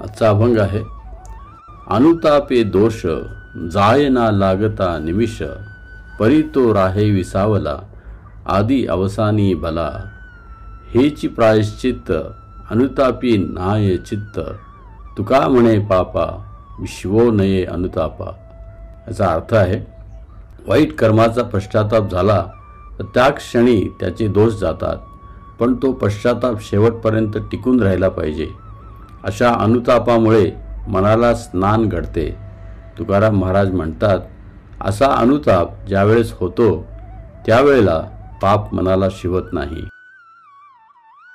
आजचा अभंग आहे. अनुतापे दोष जाय ना लागता निमिष, परी तो राहे विसावला आदी अवसानी भला. हेची प्रायश्चित्त अनुतापी नाय चित्त, तुका म्हणे पापा विश्वो नये अनुतापा. याचा अर्थ आहे, वाईट कर्माचा पश्चाताप झाला तर त्या क्षणी त्याचे दोष जातात, पण तो पश्चाताप शेवटपर्यंत टिकून राहिला पाहिजे. अशा अनुतापामुळे मनाला स्नान घडते. तुकाराम महाराज म्हणतात, असा अनुताप ज्यावेळेस होतो त्यावेळेला पाप मनाला शिवत नाही.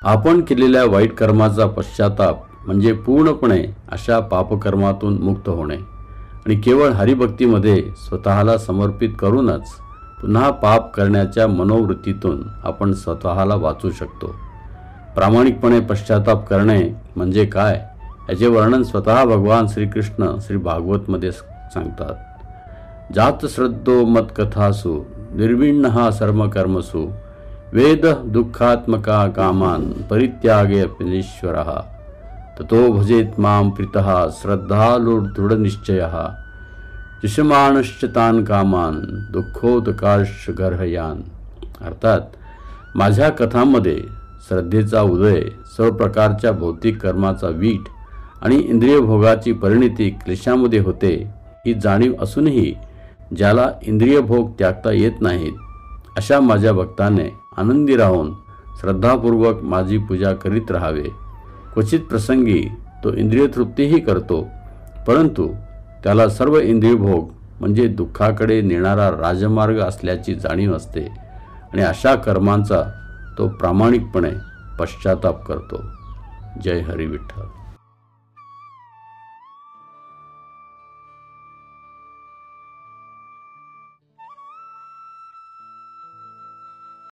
आपण केलेल्या वाईट कर्माचा पश्चाताप म्हणजे पूर्णपणे अशा पापकर्मातून मुक्त होणे आणि केवळ हरिभक्तीमध्ये स्वतःला समर्पित करूनच पुन्हा पाप करण्याच्या मनोवृत्तीतून आपण स्वतःला वाचू शकतो. प्रामाणिकपणे पश्चाताप करणे म्हणजे काय याचे वर्णन स्वतः भगवान श्रीकृष्ण श्री भागवतमध्ये सांगतात. जात श्रद्धो मत कथासु निर्विण्णः सर्वकर्मसु वेद दुःखात्मका कामान परित्यागे अपनीश्वरः ततो भजेत मां प्रीतः श्रद्धालु दृढनिश्चयः जिषमाणश्च तान् कामान दुःखोदकाश गर्हयान. अर्थात माझ्या कथांमध्ये श्रद्धेचा उदय, सर्व प्रकारच्या भौतिक कर्माचा वीट आणि इंद्रिय भोगाची परिणिती क्लेशामध्ये होते ही जाणीव असूनही ज्याला इंद्रिय भोग त्यागता येत नाहीत अशा माझ्या भक्ताने आनंदी राहून श्रद्धापूर्वक माझी पूजा करीत राहावे. क्वचित प्रसंगी तो इंद्रिय तृप्तीही करतो, परंतु त्याला सर्व इंद्रिय भोग म्हणजे दुःखाकडे नेणारा राजमार्ग असल्याची जाणीव असते आणि अशा कर्मांचा तो प्रामाणिकपणे पश्चाताप करतो. जय हरी विठ्ठल.